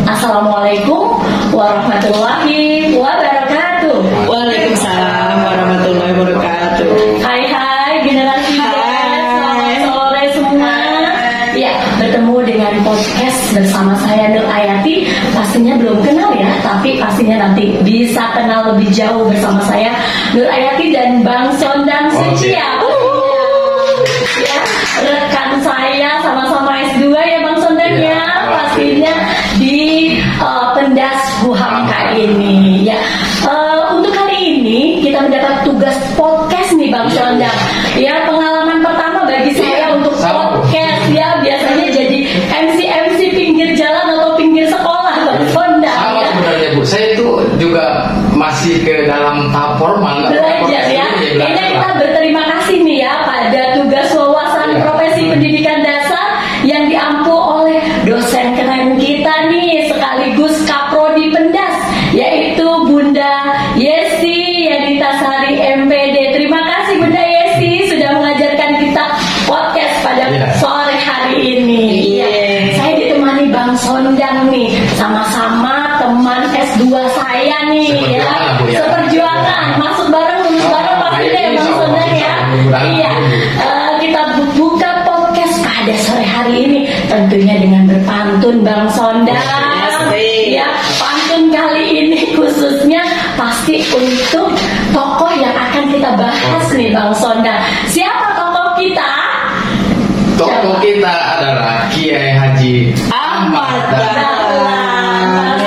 Assalamualaikum warahmatullahi wabarakatuh. Waalaikumsalam warahmatullahi wabarakatuh. Hai generasi Z, selamat sore semua. Ya, bertemu dengan podcast bersama saya Nur Ayati. Pastinya belum kenal ya, tapi pastinya nanti bisa kenal lebih jauh bersama saya Nur Ayati dan Bang Sondang Sucia. Ya, rekan saya sama-sama S2 ya Bang Sondang ya, pastinya di Pendas Huhamka ini ya. Untuk kali ini kita mendapat tugas podcast nih Bang Sondang. Ya, pengalaman pertama bagi saya untuk podcast ya, biasanya jadi MC pinggir jalan atau pinggir sekolah Bang Sondang. Sama ya. Sebenarnya Bu, saya itu juga masih ke dalam tahap formal Belajar ya. Kayaknya kita berterima kasih nih ya pada tugas wawasan profesi pendidikan dasar yang diampu oleh dosen keren kita nih sekaligus kaprodi Pendas, yaitu Bunda Yesi Yaditasari MPD. Terima kasih Bunda Yesi sudah mengajarkan kita podcast pada sore hari ini. Saya ditemani Bang Sondang nih, sama-sama teman S2 saya nih ya. Seperjuangan, masuk bareng lulus bareng pastinya ya Bang Sondang ya. Iya. Kita buka podcast pada sore hari ini tentunya dengan berpantun Bang Sondang. Ya, pantun kali ini khususnya pasti untuk tokoh yang akan kita bahas nih Bang Sondang. Siapa tokoh kita? Tokoh kita adalah Kiai Haji Ahmad Dahlan.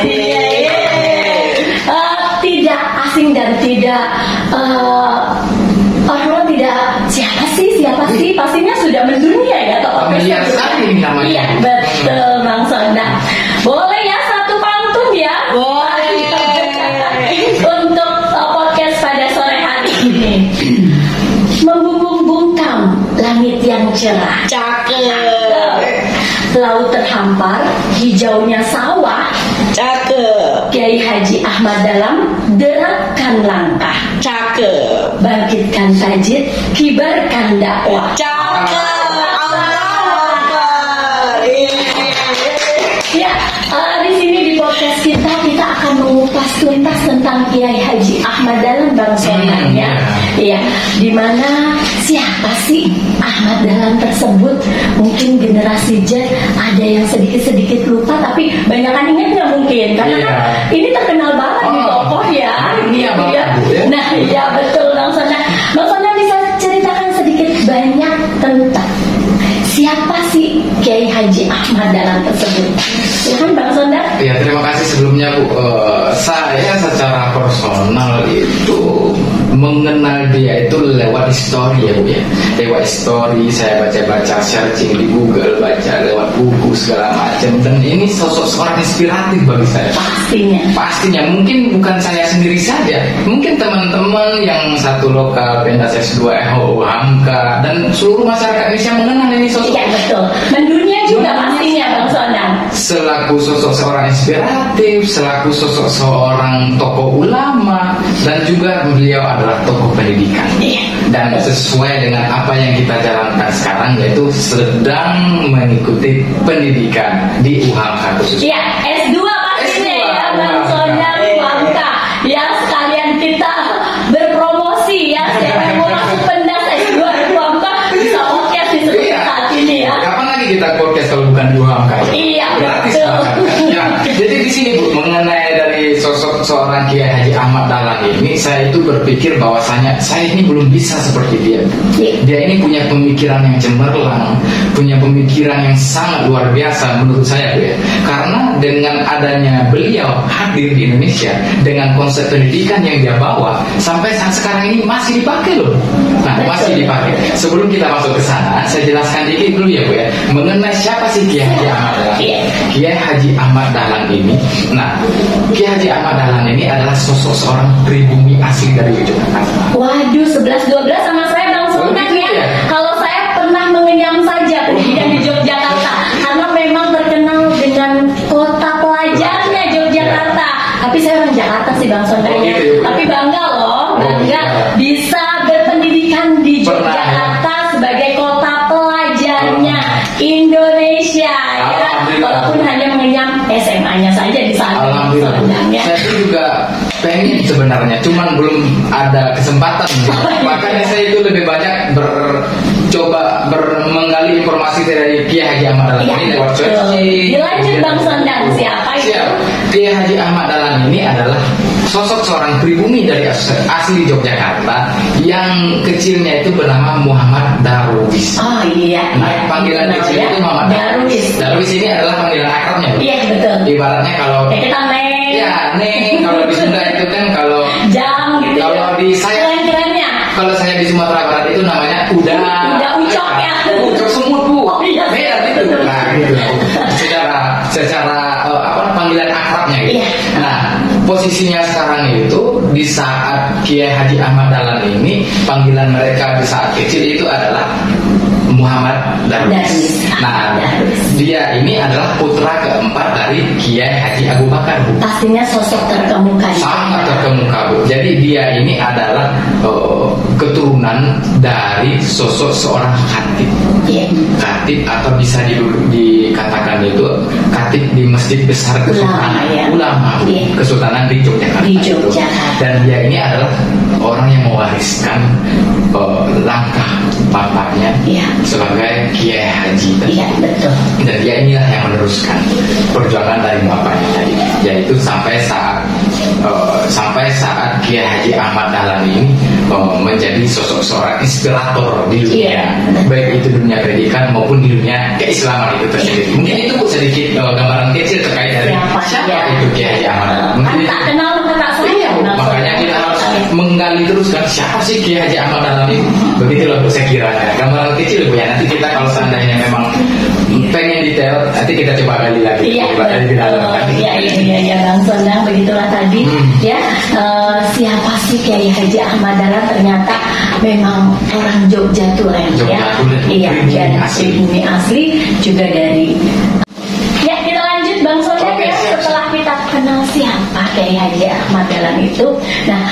Tidak asing dan tidak orang tidak siapa sih pastinya sudah mendunia ya tokoh familiar sekali namanya. Iya betul Bang Sondang. Boleh ya satu pantun ya? Boleh. Untuk podcast pada sore hari ini. Membumbung-bungkam langit yang cerah. Cakep. Laut terhampar, hijaunya sawah. Cakep. Kiai Haji Ahmad Dahlan derapkan langkah. Cakep. Bangkitkan tajid, kibarkan dakwah. Cakep. Allahu Akbar. Ya, di sini di podcast kita akan mengupas tuntas tentang Kiai Haji Ahmad Dahlan Bang Sondang ya. Iya, di mana siapa sih Ahmad Dahlan tersebut? Mungkin generasi Z ada yang sedikit lupa, tapi banyakan ingatnya mungkin karena kan ini terkenal banget nih tokoh ya. Gitu ya. Nah, iya betul Bang Sondang. Bang Sondang bisa ceritakan sedikit banyak tentang siapa sih Kiai Haji Ahmad Dahlan tersebut? Ya kan Bang Sondang? Ya, terima kasih sebelumnya Bu. Saya secara personal itu mengenal dia itu lewat histori ya Bu ya. Lewat histori, saya baca-baca, searching di Google, baca lewat buku segala macam, dan ini sosok seorang inspiratif bagi saya. Pastinya mungkin bukan saya sendiri saja, mungkin teman-teman yang satu lokal Pendas S2 Huhamka dan seluruh masyarakat Indonesia mengenal ini sosok. Iya betul. Mendunia juga pastinya Bang Sondang. Selaku sosok seorang inspiratif, selaku sosok seorang tokoh ulama, dan juga beliau adalah tokoh pendidikan. Dan sesuai dengan apa yang kita jalankan sekarang, yaitu sedang mengikuti pendidikan di Huhamka khususnya. Iya, S2 pastinya ya Bang Sondang Huhamka. Ya, sekalian kita berpromosi ya. Siapa yang mau masuk Pendas S2 Huhamka bisa podcast di seperti saat ini ya. Kapan lagi kita podcast kalau bukan di Huhamka? Iya, gratis betul. Ya, jadi di sini Bu, mengenai dari sosok seorang Kiai Haji Ahmad Dahlan ini, saya itu berpikir bahwasanya saya ini belum bisa seperti dia. Dia ini punya pemikiran yang cemerlang, punya pemikiran yang sangat luar biasa menurut saya Bu ya. Karena dengan adanya beliau hadir di Indonesia dengan konsep pendidikan yang dia bawa, sampai saat sekarang ini masih dipakai loh. Nah, masih dipakai. Sebelum kita masuk ke sana, saya jelaskan dikit dulu ya Bu ya, mengenai siapa sih Kiai Haji Ahmad Dahlan. Kiai Haji Ahmad Dahlan ini, nah, Kiai Haji Ahmad Dahlan ini adalah sosok seorang pribumi asli dari Yogyakarta. Waduh, 11-12 sama saya Bang Sondang ya. Kalau saya pernah mengenyam saja pendidikan di Yogyakarta, karena memang terkenal dengan kota pelajarnya Yogyakarta. Tapi saya orang Jakarta sih Bang Sondang ya. Tapi bangga loh, bangga bisa berpendidikan di Yogyakarta sebagai kota pelajarnya Indonesia ya. Walaupun hanya mengenyam SMA doanya saja di sana. Alhamdulillah. Saya juga pengen sebenarnya, cuman belum ada kesempatan. Makanya saya itu lebih banyak coba menggali informasi dari Kiai Haji Ahmad Dahlan ini lewat website. Dilanjut Bang Sondang, siapa itu? Kiai Haji Ahmad Dahlan ini adalah sosok seorang pribumi dari asli Yogyakarta yang kecilnya itu bernama Muhammad Darwis. Oh iya. Nah, panggilan kecil itu Muhammad Darwis. Darwis ini adalah panggilan akrabnya. Iya betul. Ibaratnya kalau kita Neng. Ya Neng, kalau di Sunda itu kan kalau jam gitu. Kalau di saya keren-kerennya. Kalau saya di Sumatera Barat itu namanya udah ucok ya. Ucok semut Bu. Oh, iya. Beda itu. Nah, gitu. Secara panggilan akrabnya gitu. Iya. Nah, posisinya sekarang itu di saat Kiai Haji Ahmad Dahlan ini panggilan mereka di saat kecil itu adalah Muhammad Darwis. Nah, dia ini adalah putra keempat dari Kiai Haji Abu Bakar, Bu. Pastinya sosok terkemuka. Sangat terkemuka, Bu. Jadi dia ini adalah keturunan dari sosok seorang khatib. Khatib atau bisa dikatakan itu khatib di Masjid Besar Kesultanan Ulama, Kesultanan di Yogyakarta. Dan dia ini adalah orang yang mewariskan langkah bapaknya sebagai Kiai Haji tadi. Iya, betul. Dan dia inilah yang meneruskan perjuangan dari bapaknya tadi, yaitu sampai saat Kiai Haji Ahmad Dahlan ini menjadi sosok seorang inspirator di dunia, baik itu dunia pendidikan maupun di dunia keislaman itu tersendiri. Mungkin itu Bu sedikit gambaran kecil terkait dari siapa itu Kiai Haji Ahmad Dahlan. Tak kenal maka tak sayang. Makanya kita harus menggali terus kan siapa sih Kiai Haji Ahmad Dahlan ini. Begitulah Bu saya kira ya. Gambaran kecil Bu ya. Nanti kita kalau seandainya memang pengen detail, nanti kita coba gali lagi. Iya, Bang Sondang, begitulah tadi. Ya, siapa sih Kiai Haji Ahmad Dahlan? Ternyata memang orang Jogja Tulen. Iya, dan bumi asli juga dari. Ya, kita lanjut Bang Sondang ya. Setelah kita kenal siapa Kiai Haji Ahmad Dahlan itu, nah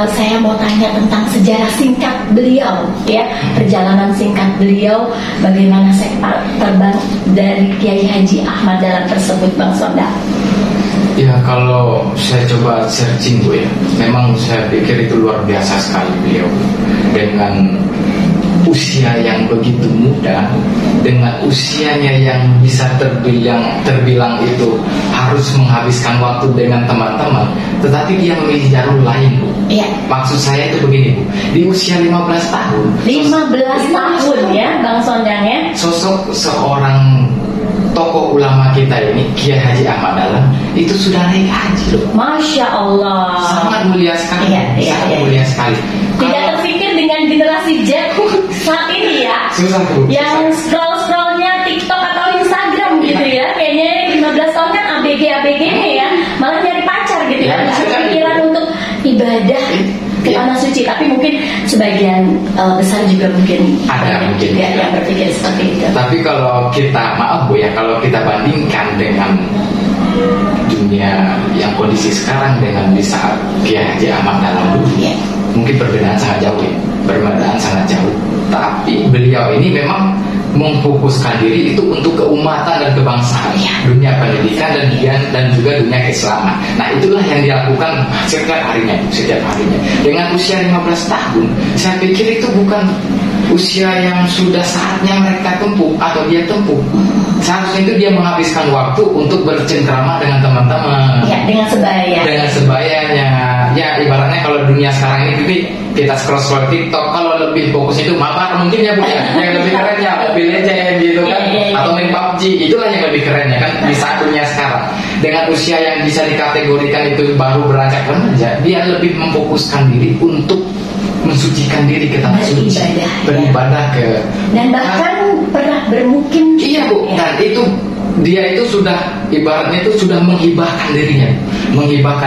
saya mau tanya tentang sejarah singkat beliau, ya, perjalanan singkat beliau, bagaimana sepak terbang dari Kiai Haji Ahmad Dahlan tersebut, Bang Sondang. Ya, kalau saya coba searching Bu ya, memang saya pikir itu luar biasa sekali beliau dengan usia yang begitu muda, dengan usianya yang bisa terbilang itu harus menghabiskan waktu dengan teman-teman, tetapi dia memilih jalur lain Bu. Iya. Maksud saya itu begini Bu, di usia 15 tahun 15 tahun ya Bang Sondang ya, sosok seorang tokoh ulama kita ini Kiai Haji Ahmad Dahlan itu sudah naik haji loh. Masya Allah. Sangat mulia sekali. Sangat mulia sekali. Tidak terpikir dengan generasi Z saat ini ya. Susah Bu. Yang scrollnya TikTok atau Instagram gitu ya. Kayaknya 15 tahun kan ABG-nya ya. Malah nyari pacar gitu ya. Pikiran untuk ibadah ke tanah suci, tapi mungkin sebagian besar juga mungkin ada juga yang berpikir seperti itu. Tapi kalau kita maaf Bu ya, kalau kita bandingkan dengan dunia yang kondisi sekarang dengan di saat Kiai Haji Ahmad Dahlan dulu, mungkin perbedaan sangat jauh ya, perbedaan sangat jauh. Tapi beliau ini memang memfokuskan diri itu untuk keumatan dan kebangsaan, dunia pendidikan dan juga dunia keislaman. Nah, itulah yang dilakukan setiap harinya. Dengan usia 15 tahun, saya pikir itu bukan usia yang sudah saatnya mereka tempuh atau dia tempuh. Seharusnya itu dia menghabiskan waktu untuk bercengkrama dengan teman-teman. Ya, dengan sebaya. Dengan sebayanya. Ya, ibaratnya kalau dunia sekarang ini kita scroll TikTok, kalau lebih fokus itu mabar mungkin ya Bu ya. Yang lebih keren ya Mobile Legends gitu kan, atau main PUBG, itulah yang lebih keren ya kan di saat dunia sekarang. Dengan usia yang bisa dikategorikan itu baru beranjak remaja, dia lebih memfokuskan diri untuk mensucikan diri ke tanah suci, beribadah ke, dan bahkan pernah bermukim. Iya Bu, dan itu dia itu sudah ibaratnya itu sudah menghibahkan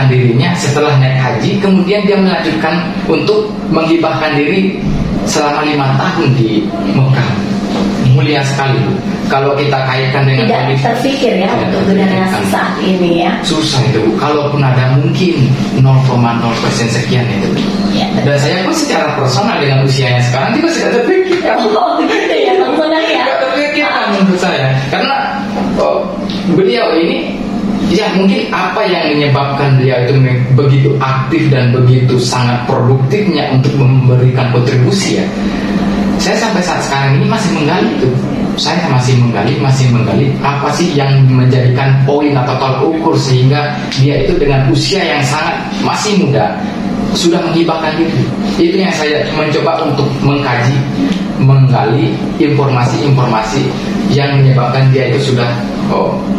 dirinya setelah naik haji, kemudian dia melanjutkan untuk menghibahkan diri selama 5 tahun di Mekah. Mulia sekali Bu. Kalau kita kaitkan dengan tidak terpikir ya untuk generasi saat ini ya. Susah itu Bu. Kalaupun ada mungkin 0,0% sekian itu. Ya, dan saya pun secara personal dengan usianya sekarang juga tidak terpikir. Oh gitu ya Bang Sondang ya. Tidak terpikir menurut saya. Karena beliau ini Ya mungkin apa yang menyebabkan beliau itu begitu aktif dan begitu sangat produktifnya untuk memberikan kontribusi ya. Saya sampai saat sekarang ini masih menggali itu. Saya masih menggali apa sih yang menjadikan poin atau tolak ukur sehingga dia itu dengan usia yang sangat masih muda sudah menghibahkan itu. Itu yang saya mencoba untuk mengkaji, menggali informasi-informasi yang menyebabkan dia itu sudah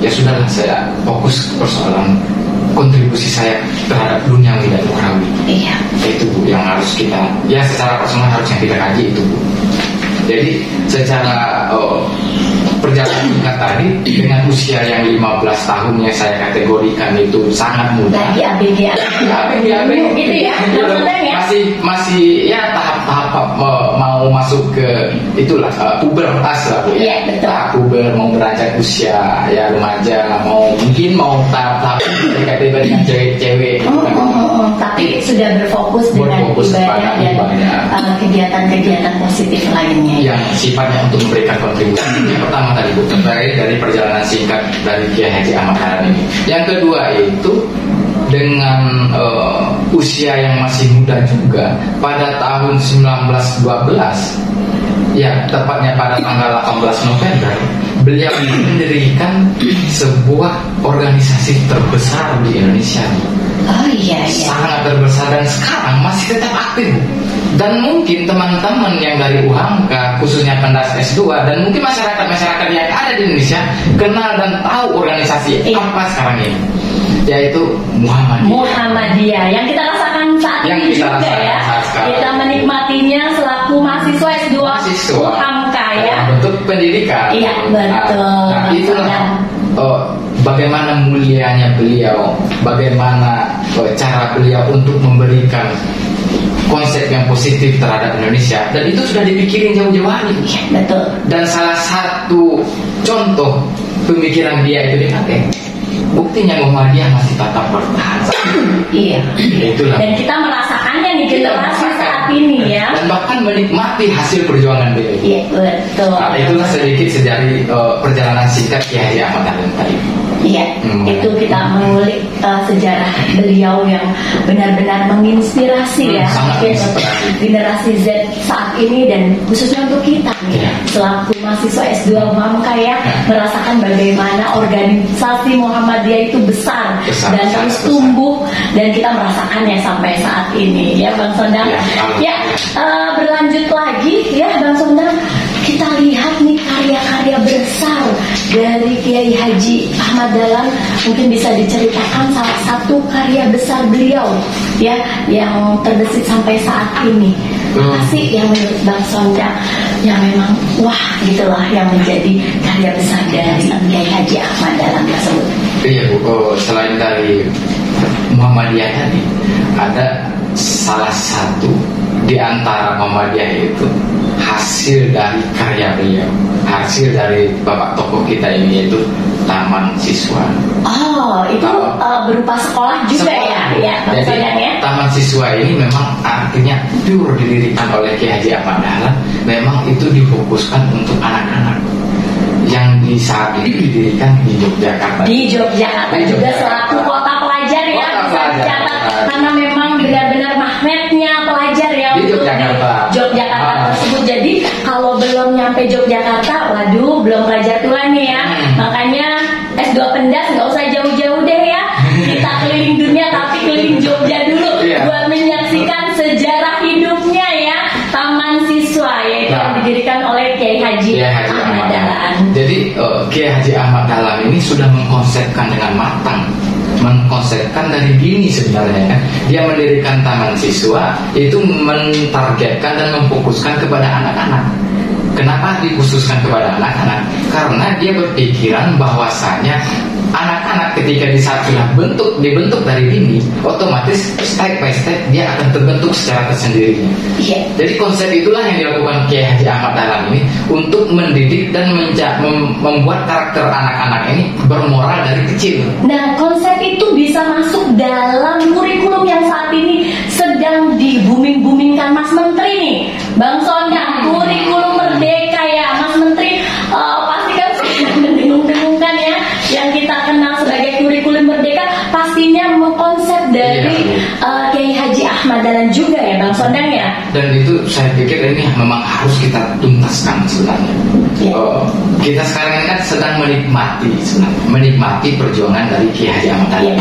ya sudahlah, saya fokus ke persoalan kontribusi saya terhadap duniawi dan ukhrawi. Iya. Itu Bu yang harus kita, ya secara personal harus yang kita kaji itu Bu. Jadi secara perjalanan singkat tadi dengan usia yang 15 tahunnya saya kategorikan itu sangat muda. Lagi ABG gitu ya. Masih ya tahap-tahap mau masuk ke itulah pubertas lah Bu ya. Iya, betul. Puber mau beranjak usia ya remaja, mungkin mau tahap-tahap kategori dengan cewek-cewek. Tapi sudah berfokus dengan ibadah dan kegiatan-kegiatan positif lainnya yang sifatnya untuk memberikan kontribusi. Yang pertama tadi Bu, terkait dari perjalanan singkat dari Kiai Haji Ahmad Dahlan ini. Yang kedua itu dengan usia yang masih muda juga, pada tahun 1912 ya tepatnya pada tanggal 18 November beliau mendirikan sebuah organisasi terbesar di Indonesia. Oh iya. Sangat terbesar dan sekarang masih tetap aktif. Dan mungkin teman-teman yang dari UHAMKA khususnya pendas S2 dan mungkin masyarakat-masyarakat yang ada di Indonesia kenal dan tahu organisasi apa sekarang ini, yaitu Muhammadiyah yang kita rasakan saat ini juga ya. Kita menikmatinya selaku mahasiswa S2 UHAMKA ya. Bentuk pendidikan. Iya betul. Nah itulah bagaimana mulianya beliau, bagaimana cara beliau untuk memberikan konsep yang positif terhadap Indonesia, dan itu sudah dipikirin jauh-jauh hari. Betul. Dan salah satu contoh pemikiran dia itu dipakai. Buktinya Muhammadiyah masih tetap bertahan. Iya. Itulah. Dan kita merasakannya nih generasi saat ini ya. Dan bahkan menikmati hasil perjuangan beliau. Iya betul. Nah, itulah sedikit dari perjalanan singkat Kiai Haji Ahmad Dahlan tadi. Iya, itu kita mengulik sejarah beliau yang benar-benar menginspirasi ya generasi Z saat ini dan khususnya untuk kita nih selaku mahasiswa S2 UHAMKA ya merasakan bagaimana organisasi Muhammadiyah itu besar dan terus tumbuh dan kita merasakannya sampai saat ini ya Bang Sondang. Berlanjut lagi ya Bang Sondang, kita lihat nih karya-karya besar dari Kiai Haji Ahmad Dahlan. Mungkin bisa diceritakan salah satu karya besar beliau ya yang terbesit sampai saat ini. Apa sih yang menurut Bang Sondang yang memang wah gitulah yang menjadi karya besar dari Kiai Haji Ahmad Dahlan tersebut? Iya Bu, selain dari Muhammadiyah tadi ada salah satu di antara Muhammadiyah itu hasil dari karya beliau, hasil dari bapak tokoh kita ini, yaitu Taman Siswa. Oh, itu berupa sekolah juga ya Bang Sondang ya. Taman Siswa ini memang artinya pure didirikan oleh Kiai Haji Ahmad Dahlan. Memang itu difokuskan untuk anak-anak yang di saat ini didirikan di Yogyakarta. Di Yogyakarta juga selaku kota pelajar ya, karena memang benar-benar magnetnya pelajar ya di Yogyakarta tersebut. Jadi kalau belum nyampe Yogyakarta, waduh belum pelajar tua nih ya. Makanya S2 Pendas nggak usah jauh-jauh deh ya. Kita keliling dunia tapi keliling Jogja dulu buat menyaksikan sejarah hidupnya ya. Taman Siswa yaitu yang didirikan oleh Kiai Haji Ahmad Dahlan. Jadi Kiai Haji Ahmad Dahlan ini sudah mengkonsepkan dengan matang, mengkonsepkan dari dini sebenarnya kan. Dia mendirikan Taman Siswa itu mentargetkan dan memfokuskan kepada anak-anak. Kenapa dikhususkan kepada anak-anak? Karena dia berpikiran bahwasanya anak-anak ketika di saat dibentuk dari dini, otomatis step by step dia akan terbentuk secara tersendirinya. Jadi konsep itulah yang dilakukan Kiai Haji Ahmad Dahlan ini untuk mendidik dan membuat karakter anak-anak ini bermoral dari kecil. Nah, konsep itu bisa masuk dalam kurikulum yang saat ini sedang di-booming-boomingkan Mas Menteri nih, Bang Sondang, kurikulum Merdeka ya, Mas Menteri. Pasti kan mendengung-dengungkan ya, yang kita kenal sebagai kurikulum Sondang ya. Dan itu saya pikir ini memang harus kita tuntaskan sebenarnya. Kita sekarang ini kan sedang menikmati perjuangan dari Kiai Haji Ahmad Dahlan.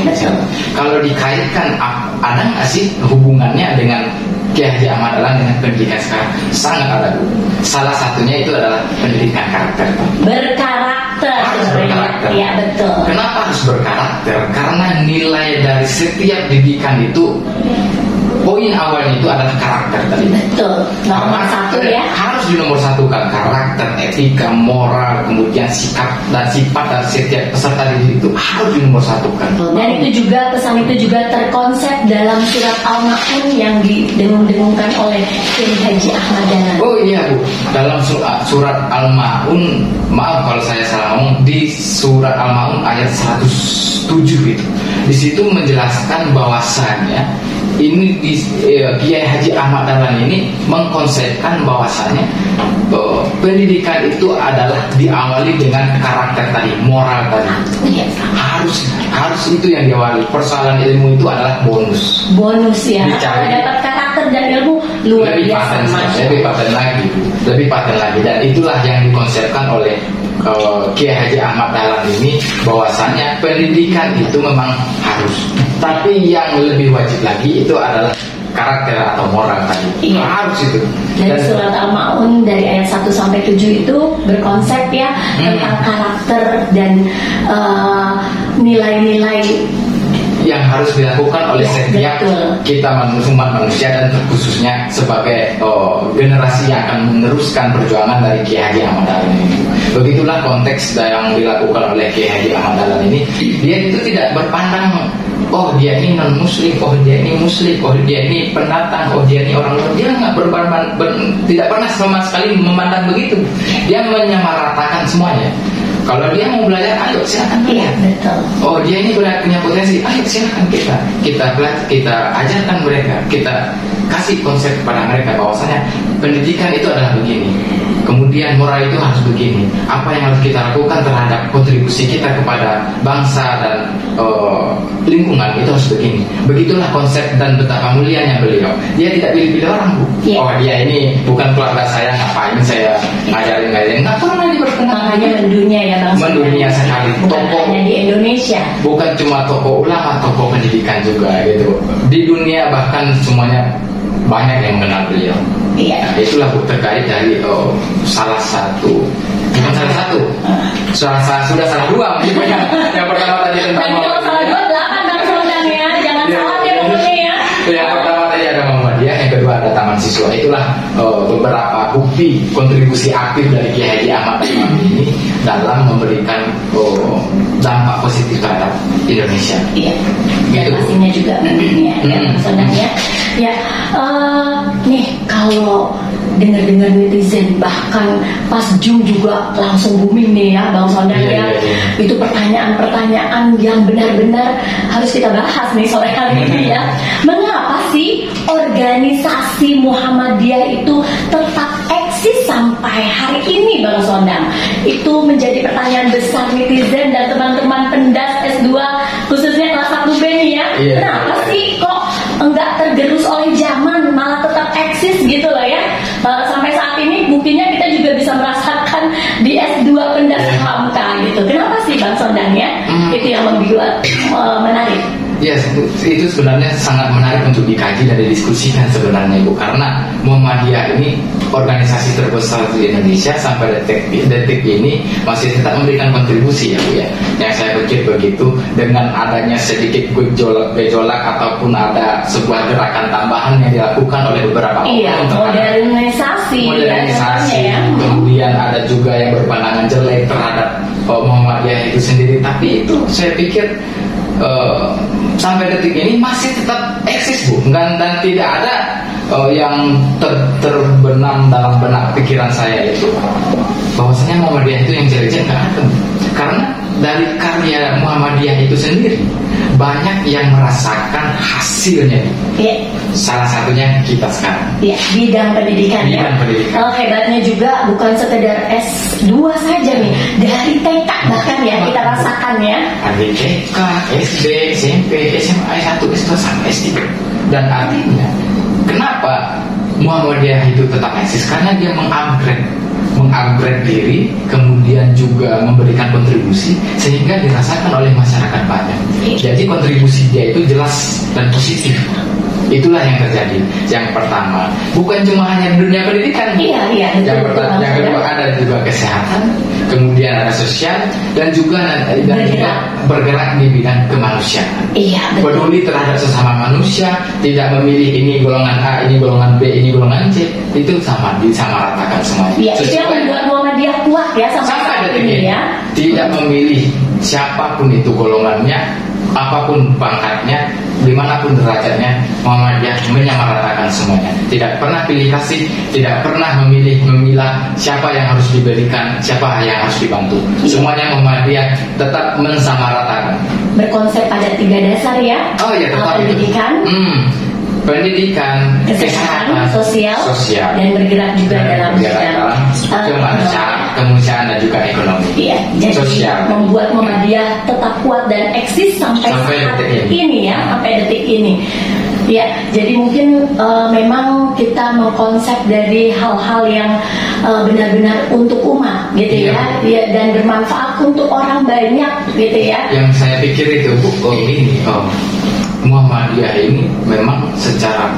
Kalau dikaitkan, ada nggak sih hubungannya dengan Kiai Haji Ahmad Dahlan dengan pendidikan sekarang? Sangat ada, Bu. Salah satunya itu adalah pendidikan karakter. Berkarakter. Harus berkarakter. Iya, betul. Kenapa harus berkarakter? Karena nilai dari setiap didikan itu, poin awalnya itu adalah karakter tadi. Betul. Nomor satu ya. Harus di nomor satu kan, karakter, etika, moral, kemudian sikap dan sifat dari setiap peserta didik itu harus di nomor satu kan. Dan itu juga, pesan itu juga terkonsep dalam surat Al-Ma'un yang didengung-dengungkan oleh Kiai Haji Ahmad Dahlan. Oh iya, Bu, dalam surat Al-Ma'un, maaf kalau saya salah ngomong, di surat Al-Ma'un ayat 107 itu, di situ menjelaskan bahwasannya ini Kiai Haji Ahmad Dahlan ini mengkonsepkan bahwasannya pendidikan itu adalah diawali dengan karakter tadi, moral tadi. Harus itu yang diawali. Persoalan ilmu itu adalah bonus ya. Kalau dapat karakter dan ilmu luar biasa. Lebih paten lagi. Dan itulah yang dikonsepkan oleh Kiai Haji Ahmad Dahlan ini, bahwasanya pendidikan itu memang harus, tapi yang lebih wajib lagi itu adalah karakter atau moral tadi. Harus itu. Dan surat Al-Ma'un dari ayat 1 sampai 7 itu berkonsep ya tentang karakter dan nilai-nilai yang harus dilakukan oleh setiap kita umat manusia, dan khususnya sebagai generasi yang akan meneruskan perjuangan dari Kiai Haji Ahmad Dahlan ini. Begitulah konteks yang dilakukan oleh Kiai Haji Ahmad Dahlan ini. Dia itu tidak berpandang, oh dia ini non muslim, oh dia ini muslim, oh dia ini pendatang, oh dia ini orang luar. Dia nggak tidak pernah sama sekali memandang begitu. Dia menyamaratakan semuanya. Kalau dia mau belajar, ayo silakan belajar. Oh dia ini punya potensi, ayo silakan kita ajarkan mereka, kita kasih konsep kepada mereka bahwasanya pendidikan itu adalah begini. Kemudian moral itu harus begini. Apa yang harus kita lakukan terhadap kontribusi kita kepada bangsa dan lingkungan itu harus begini. Begitulah konsep dan betapa mulianya beliau. Dia tidak pilih-pilih orang, Bu. Oh dia ini bukan keluarga saya, ngapain saya ngajarin. Nggak pernah diperkenalkan. Makanya mendunia ya Bang. Mendunia sekali. Bukan hanya di Indonesia. Bukan cuma tokoh ulama, tokoh pendidikan juga gitu. Di dunia bahkan semuanya banyak yang mengenal beliau. Iya. Nah, itulah terkait dari salah satu, bukan salah satu, sudah salah dua. Yang pertama tadi tentang kalau salah dua 8 Bang Sondang ya, jangan salah ya pokoknya ya. Yang pertama tadi ada Muhammadiyah, yang kedua ada Taman Siswa. Itulah beberapa bukti kontribusi aktif dari Kiai Haji Ahmad Dahlan ini dalam memberikan dampak positif terhadap Indonesia. Iya. Dan pastinya juga mendunia ya Bang Sondang ya. Ya, nih kalau dengar-dengar netizen, bahkan pas Zoom juga langsung booming nih ya Bang Sondang ya. Itu pertanyaan-pertanyaan yang benar-benar harus kita bahas nih sore hari ini ya. Mengapa sih organisasi Muhammadiyah itu tetap eksis sampai hari ini Bang Sondang? Itu menjadi pertanyaan besar netizen dan teman-teman pendas S2 khususnya kelas 1B nih ya. Kenapa sih kok enggak tergerus oleh zaman, malah tetap eksis gitu loh ya. Sampai saat ini buktinya kita juga bisa merasakan di S2 pendas Hamka gitu. Kenapa sih Bang Sondang ya? Itu yang membuat menarik. Ya, itu sebenarnya sangat menarik untuk dikaji dan didiskusikan sebenarnya, Bu. Karena Muhammadiyah ini organisasi terbesar di Indonesia sampai detik ini masih tetap memberikan kontribusi ya, Bu ya. Yang saya pikir begitu, dengan adanya sedikit gejolak ataupun ada sebuah gerakan tambahan yang dilakukan oleh beberapa orang. Modernisasi. Ya, kemudian ada juga yang berpandangan jelek terhadap Muhammadiyah itu sendiri. Tapi itu saya pikir sampai detik ini masih tetap eksis, Bu, dan tidak ada yang terbenam dalam benak pikiran saya itu bahwasanya Muhammadiyah itu yang jelek-jelek nggak ada. Karena dari karya Muhammadiyah itu sendiri banyak yang merasakan hasilnya. Salah satunya kita sekarang. Bidang pendidikan. Hebatnya juga bukan sekedar S2 saja nih, dari TK bahkan ya kita rasakan ya. Dari TK, SD, SMP, SMA, S1, S2 sampai S3. Dan artinya Kenapa Muhammadiyah itu tetap eksis? Karena dia mengupgrade diri, kemudian juga memberikan kontribusi sehingga dirasakan oleh masyarakat banyak. Jadi kontribusi dia itu jelas dan positif. Itulah yang terjadi. Yang pertama, bukan cuma hanya dunia pendidikan. Iya. Yang kedua ada juga kesehatan, kemudian ada sosial dan juga bergerak di bidang kemanusiaan. Iya, betul. Peduli terhadap sesama manusia, tidak memilih ini golongan A, ini golongan B, ini golongan C. Itu disamaratakan semuanya. Iya, itu yang membuat Muhammadiyah kuat ya sampai saat ini ya. Tidak memilih siapapun itu golongannya, apapun pangkatnya, dimanapun derajatnya, Muhammadiyah menyamaratakan semuanya. Tidak pernah pilih kasih, tidak pernah memilah siapa yang harus diberikan, siapa yang harus dibantu. Semuanya Muhammadiyah tetap mensamaratakan. Berkonsep pada 3 dasar ya. Oh iya, tetap pendidikan, pendidikan, kesehatan, sosial, dan bergerak juga dalam kemanusiaan dan juga ekonomi. Iya, jadi sosial. Membuat Muhammadiyah tetap kuat dan eksis sampai detik ini ya, sampai detik ini. Ya, jadi mungkin memang kita mengkonsep dari hal-hal yang benar-benar untuk umat, gitu ya, dan bermanfaat untuk orang banyak, gitu ya. Yang saya pikir itu Muhammadiyah ini memang secara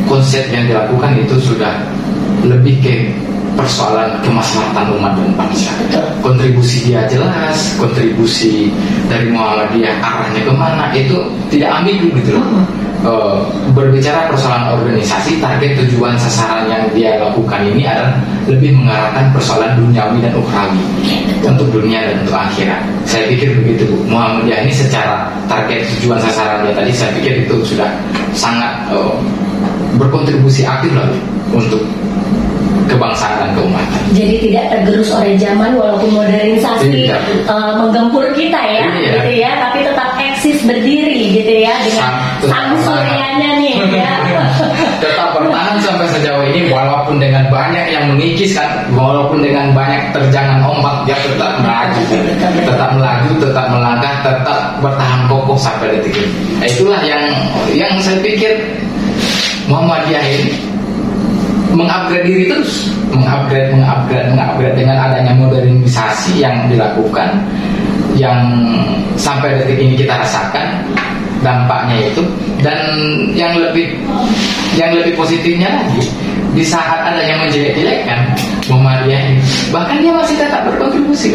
konsep yang dilakukan itu sudah lebih ke persoalan kemaslahatan umat dan bangsa. Kontribusi dia jelas, kontribusi dari Muhammadiyah arahnya kemana itu tidak ambigu gitu loh. Berbicara persoalan organisasi, target tujuan sasaran yang dia lakukan ini adalah lebih mengarahkan persoalan duniawi dan ukhrawi untuk dunia dan untuk akhirat. Saya pikir begitu Bu. Muhammadiyah ini secara target tujuan sasaran dia tadi, saya pikir itu sudah sangat berkontribusi aktif lah untuk kebangsaan dan keumatan. Jadi tidak tergerus oleh zaman walaupun modernisasi menggempur kita ya, gitu ya, tapi tetap eksis berdiri gitu ya dengan sang suryanya nih ya. Tetap bertahan sampai sejauh ini walaupun dengan banyak yang mengikis kan, walaupun dengan banyak terjangan ombak, dia tetap melaju, tetap melangkah, tetap bertahan kokoh sampai detik ini. Itulah yang saya pikir Muhammadiyah ini mengupgrade diri terus, mengupgrade dengan adanya modernisasi yang dilakukan, yang sampai detik ini kita rasakan dampaknya itu. Dan yang lebih positifnya lagi, di saat ada yang menjelek-jelekkan Muhammadiyah ini, bahkan dia masih tetap berkontribusi.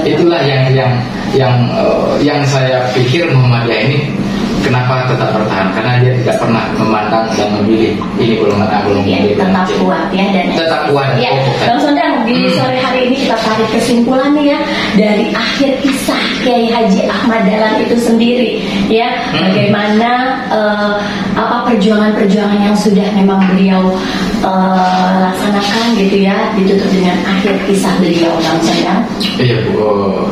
Itulah yang saya pikir Muhammadiyah ini kenapa tetap bertahan, karena dia tidak pernah memandang dan memilih ini golongan A, golongan B, tetap kuat ya, dan tetap kuat. Ya, Bang Sondang, di sore hari ini kita tarik kesimpulannya ya dari akhir kisah Kiai Haji Ahmad Dahlan itu sendiri ya, bagaimana perjuangan-perjuangan yang sudah memang beliau laksanakan gitu ya, ditutup dengan akhir kisah beliau, Bang Sondang. Iya Bu.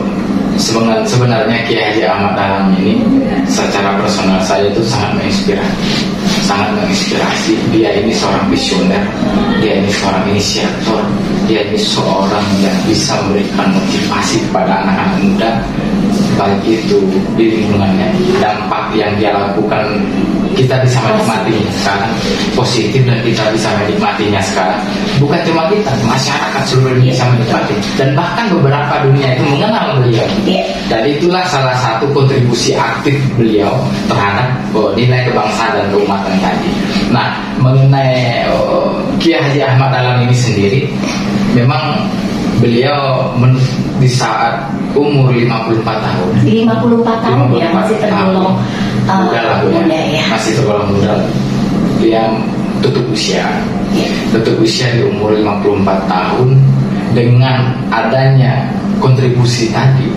Sebenarnya Kiai Haji Ahmad Dahlan ini secara personal saya itu sangat menginspirasi. Dia ini seorang visioner, dia ini seorang inisiator, dia ini seorang yang bisa memberikan motivasi kepada anak-anak muda, baik itu di lingkungannya. Dampak yang dia lakukan kita bisa menikmatinya sekarang positif, dan kita bisa menikmatinya sekarang. Bukan cuma kita, masyarakat seluruh dunia bisa menikmati, dan bahkan beberapa dunia itu mengenal beliau. Dan itulah salah satu kontribusi aktif beliau terhadap nilai kebangsaan dan keumatan tadi. Nah, mengenai Kiai Haji Ahmad Dahlan ini sendiri, memang beliau di saat umur 54 tahun. 54 tahun ya, masih tergolong muda ya. Masih tergolong muda. Dia tutup usia di umur 54 tahun dengan adanya kontribusi tadi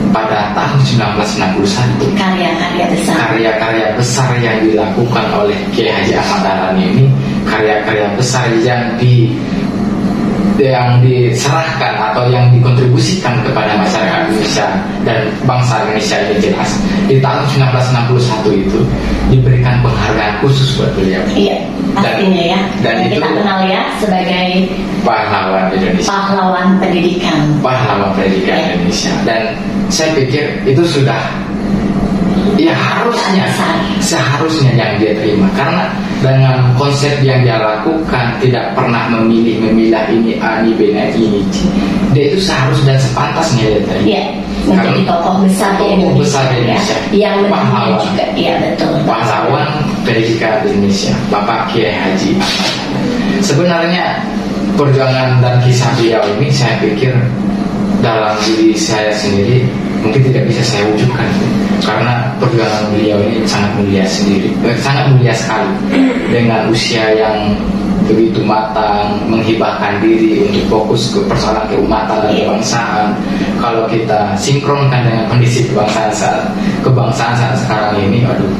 pada tahun 1961. Karya-karya besar yang dilakukan oleh Kiai Haji Ahmad Dahlan ini, karya-karya besar yang diserahkan atau yang dikontribusikan kepada masyarakat Indonesia dan bangsa Indonesia ini jelas. Di tahun 1961 itu diberikan penghargaan khusus buat beliau. Iya, pastinya ya. Dan itu kita kenal ya sebagai pahlawan Indonesia. Pahlawan pendidikan Indonesia. Dan saya pikir itu sudah ya seharusnya yang dia terima, karena dengan konsep yang dia lakukan tidak pernah memilah ini A, ini B, ini C, dia itu seharusnya dan sepantasnya dia terima. Iya, menjadi tokoh besar di Indonesia, yang pahlawan juga, iya betul. Pahlawan pendidikan Indonesia, Bapak Kiai Haji Ahmad. Sebenarnya perjuangan dan kisah beliau ini saya pikir dalam diri saya sendiri mungkin tidak bisa saya wujudkan, karena perjuangan beliau ini sangat mulia sekali dengan usia yang begitu matang, menghibahkan diri untuk fokus ke persoalan keumatan dan kebangsaan. Kalau kita sinkronkan dengan kondisi kebangsaan saat sekarang ini, aduh,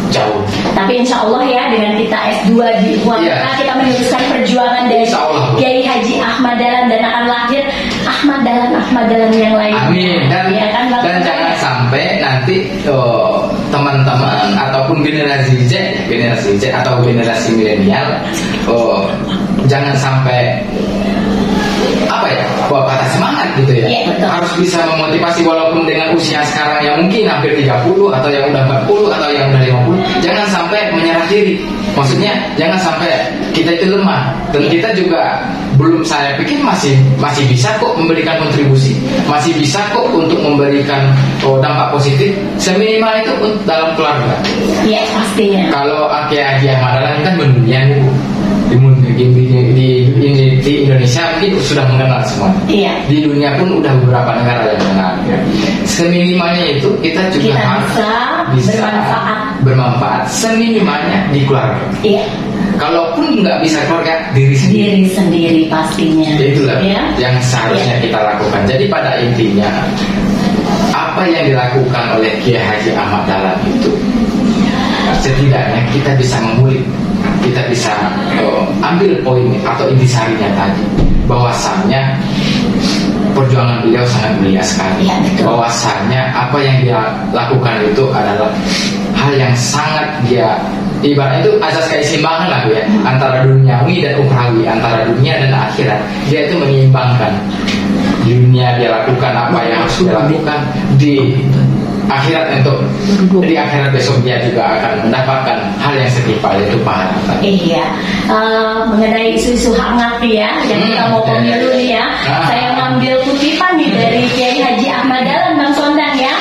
jauh. Tapi insya Allah ya, dengan kita S2 di UANA, kita meneruskan perjuangan dari Kiai Haji Ahmad Dahlan, dan akan lahir Ahmad Dahlan yang lain. Amin. Dan jangan sampai nanti teman-teman ataupun generasi Z atau generasi milenial jangan sampai bawa kata semangat gitu ya. Harus bisa memotivasi walaupun dengan usia sekarang yang mungkin hampir 30 atau yang udah 40 atau yang udah 50, jangan sampai menyerah diri. Maksudnya jangan sampai kita itu lemah, dan kita juga saya pikir masih bisa kok memberikan kontribusi, masih bisa kok untuk memberikan dampak positif seminimal itu dalam keluarga. Iya, pastinya. Kalau Kiai Haji Ahmad Dahlan kan mendunia nih Bu. Di Indonesia mungkin sudah mengenal semua. Iya. Di dunia pun udah beberapa negara yang mengenal. Ya. Seminimalnya itu kita juga bisa bermanfaat. Seminimalnya di keluarga. Iya. Kalaupun nggak bisa keluarga, diri sendiri pastinya. Itulah yang seharusnya kita lakukan. Jadi pada intinya apa yang dilakukan oleh Kiai Haji Ahmad Dahlan itu setidaknya kita bisa mengulik, kita bisa ambil poin atau intisarinya tadi, bahwasannya perjuangan beliau sangat mulia sekali. Bahwasannya apa yang dia lakukan itu adalah hal yang sangat dia ibaratnya itu asas keseimbangan lah ya, antara duniawi dan ukhrawi, antara dunia dan akhirat. Dia itu menyeimbangkan. Di dunia dia lakukan apa yang harus dia lakukan, di akhirat di akhirat besok dia juga akan mendapatkan hal yang setimpal, yaitu pahala. Iya. Mengenai isu-isu hangat ya, yang kita mau pemilu nih ya, saya ngambil kutipan nih dari Kiai Haji Ahmad Dahlan, Bang Sondang ya.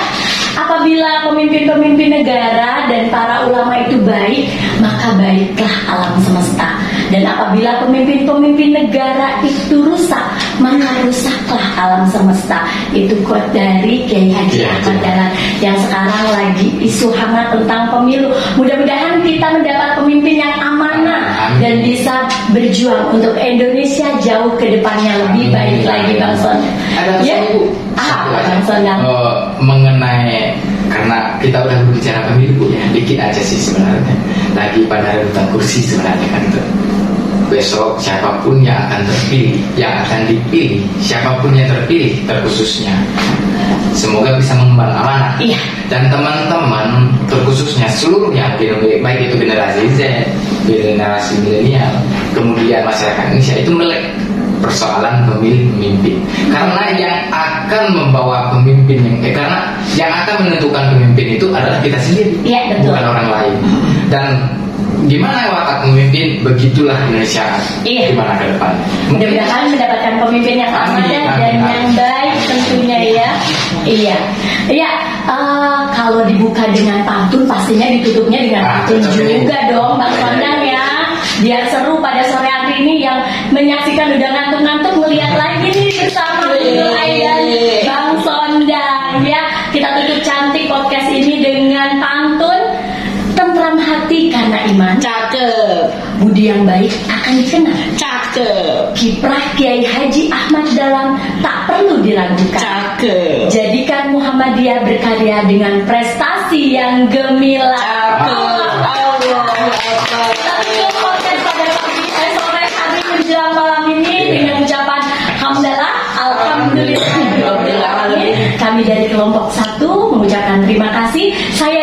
Apabila pemimpin-pemimpin negara dan para ulama itu baik, maka baiklah alam semesta. Dan apabila pemimpin-pemimpin negara itu rusak, maka rusaklah alam semesta. Itu quote dari Kiai Haji Ahmad Dahlan yang sekarang lagi isu hangat tentang pemilu. Mudah-mudahan kita mendapat pemimpin yang amanah dan bisa berjuang untuk Indonesia jauh ke depannya lebih baik lagi, Bang Sondang. Ada Bang Sondang mengenai, karena kita udah berbicara pemilu ya, dikit aja sih sebenarnya. Lagi pada rebutan kursi sebenarnya kan itu. Besok siapapun yang akan terpilih, yang akan dipilih, siapapun yang terpilih terkhususnya, semoga bisa mengemban amanah. Iya. Dan teman-teman terkhususnya seluruhnya, baik itu generasi Z, generasi milenial, kemudian masyarakat Indonesia, itu melek persoalan memilih pemimpin. Karena yang akan membawa pemimpin karena yang akan menentukan pemimpin itu adalah kita sendiri, bukan orang lain. Dan gimana watak pemimpin, begitulah Indonesia gimana ke depan. Mudah-mudahan mendapatkan pemimpin yang amanah dan yang baik tentunya ya. Iya. Kalau dibuka dengan pantun, pastinya ditutupnya dengan pantun juga dong, Bang Sondang ya. Biar seru pada sore hari ini, yang menyaksikan udah ngantuk-ngantuk melihat lagi nih bersama dan Bang Sondang ya. Kita tutup cantik podcast ini dengan pantun. Tentram hati karena iman. Cakep. Budi yang baik akan dikenal. Cakep. Kiprah Kiai Haji Ahmad Dahlan tak perlu diragukan. Cakep. Jadikan Muhammadiyah berkarya dengan prestasi yang gemilang. Cakep. Kita tutup podcast pada sore hari menjelang malam ini dengan ucapan hamdalah, alhamdulillah. Kami dari kelompok 1 mengucapkan terima kasih. Saya